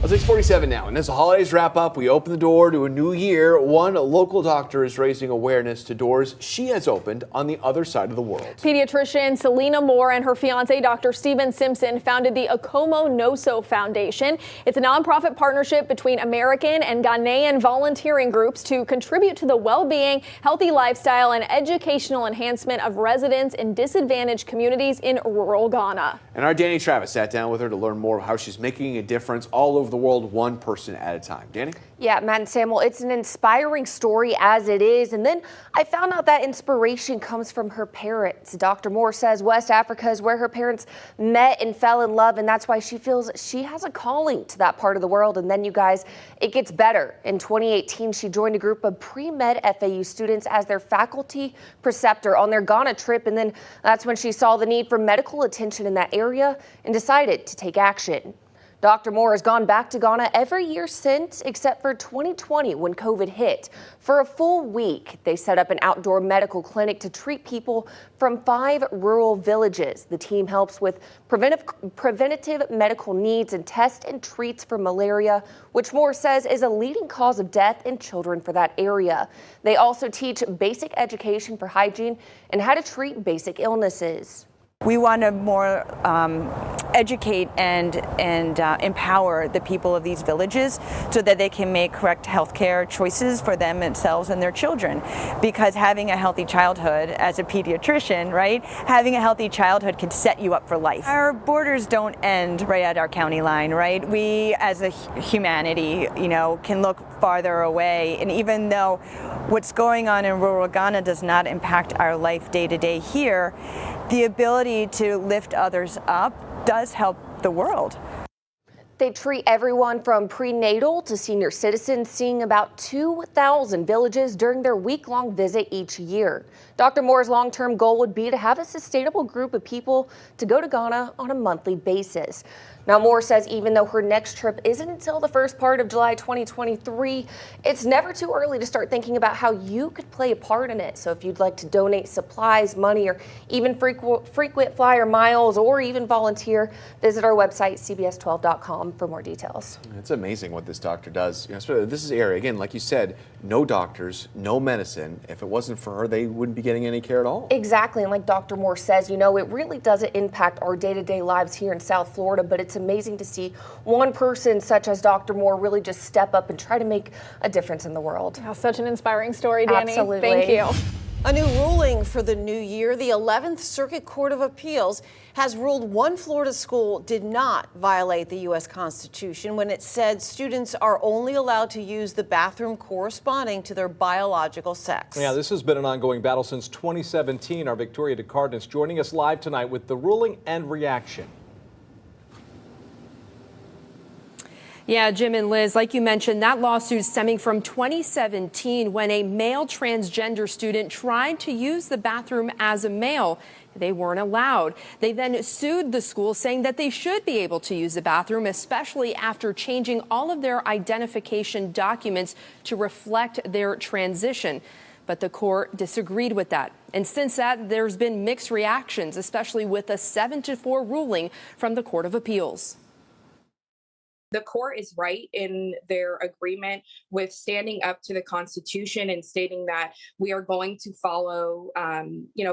Well, 6:47 now, and as the holidays wrap up, we open the door to a new year. One local doctor is raising awareness to doors she has opened on the other side of the world. Pediatrician Celina Moore and her fiancé Dr. Simpson founded the Akoma Ntoso Foundation. It's a nonprofit partnership between American and Ghanaian volunteering groups to contribute to the well-being, healthy lifestyle, and educational enhancement of residents in disadvantaged communities in rural Ghana. And our Danny Travis sat down with her to learn more of how she's making a difference all over the world, one person at a time. Danny? Yeah, Matt and Samuel, it's an inspiring story as it is. And then I found out that inspiration comes from her parents. Dr. Moore says West Africa is where her parents met and fell in love, and that's why she feels she has a calling to that part of the world. And then, you guys, it gets better. In 2018, she joined a group of pre-med FAU students as their faculty preceptor on their Ghana trip. And then that's when she saw the need for medical attention in that area and decided to take action. Dr. Moore has gone back to Ghana every year since, except for 2020 when COVID hit. For a full week, they set up an outdoor medical clinic to treat people from 5 rural villages. The team helps with preventative medical needs and tests and treats for malaria, which Moore says is a leading cause of death in children for that area. They also teach basic education for hygiene and how to treat basic illnesses. We want to more educate and empower the people of these villages so that they can make correct healthcare choices for themselves and their children. Because having a healthy childhood, as a pediatrician, right, having a healthy childhood can set you up for life. Our borders don't end right at our county line, right? We, as a humanity, can look farther away. And even though what's going on in rural Ghana does not impact our life day to day here, the ability to lift others up does help the world. They treat everyone from prenatal to senior citizens, seeing about 2,000 villages during their week-long visit each year. Dr. Moore's long-term goal would be to have a sustainable group of people to go to Ghana on a monthly basis. Now, Moore says even though her next trip isn't until the first part of July 2023, it's never too early to start thinking about how you could play a part in it. So if you'd like to donate supplies, money, or even frequent flyer miles, or even volunteer, visit our website, cbs12.com, for more details. It's amazing what this doctor does. This is an area, again, like you said, no doctors, no medicine. If it wasn't for her, they wouldn't be getting any care at all. Exactly. And like Dr. Moore says, it really doesn't impact our day-to-day lives here in South Florida, but it's amazing to see one person such as Dr. Moore really just step up and try to make a difference in the world. Oh, such an inspiring story, Danny. Absolutely. Thank you. A new ruling for the new year. The 11th Circuit Court of Appeals has ruled one Florida school did not violate the U.S. Constitution when it said students are only allowed to use the bathroom corresponding to their biological sex. Yeah, this has been an ongoing battle since 2017. Our Victoria DeCardenas joining us live tonight with the ruling and reaction. Yeah, Jim and Liz, like you mentioned, that lawsuit stemming from 2017 when a male transgender student tried to use the bathroom as a male. They weren't allowed. They then sued the school, saying that they should be able to use the bathroom, especially after changing all of their identification documents to reflect their transition. But the court disagreed with that. And since that, there's been mixed reactions, especially with a 7-4 ruling from the Court of Appeals. The court is right in their agreement with standing up to the Constitution and stating that we are going to follow,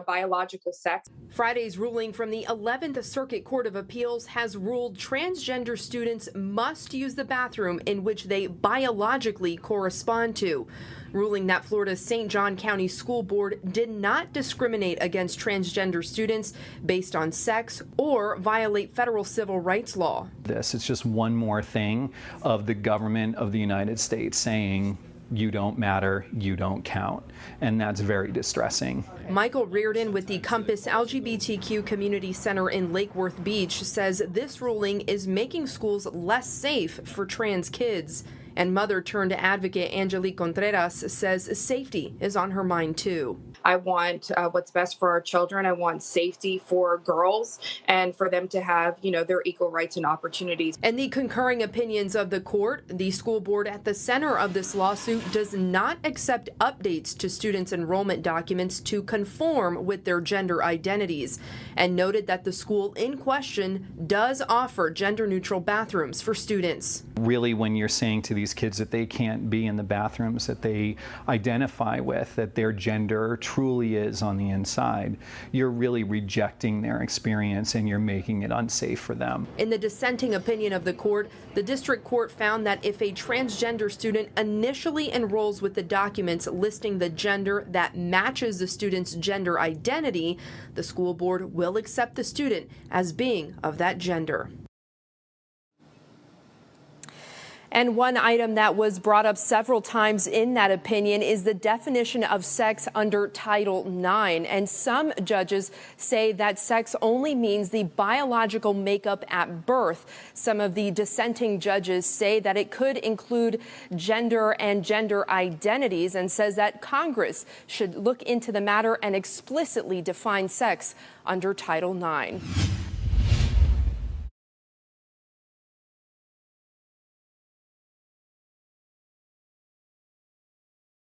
biological sex. Friday's ruling from the 11th Circuit Court of Appeals has ruled transgender students must use the bathroom in which they biologically correspond to, ruling that Florida's St. John County School Board did not discriminate against transgender students based on sex or violate federal civil rights law. It's just one more thing of the government of the United States saying, you don't matter, you don't count. And that's very distressing. Michael Reardon with the Compass LGBTQ Community Center in Lake Worth Beach says this ruling is making schools less safe for trans kids. And mother-turned-advocate Angelique Contreras says safety is on her mind, too. I want what's best for our children. I want safety for girls and for them to have, their equal rights and opportunities. And the concurring opinions of the court, the school board at the center of this lawsuit does not accept updates to students' enrollment documents to conform with their gender identities, and noted that the school in question does offer gender-neutral bathrooms for students. Really, when you're saying to these kids that they can't be in the bathrooms that they identify with, that their gender truly is on the inside, you're really rejecting their experience and you're making it unsafe for them. In the dissenting opinion of the court, the district court found that if a transgender student initially enrolls with the documents listing the gender that matches the student's gender identity, the school board will accept the student as being of that gender. And one item that was brought up several times in that opinion is the definition of sex under Title IX. And some judges say that sex only means the biological makeup at birth. Some of the dissenting judges say that it could include gender and gender identities, and says that Congress should look into the matter and explicitly define sex under Title IX.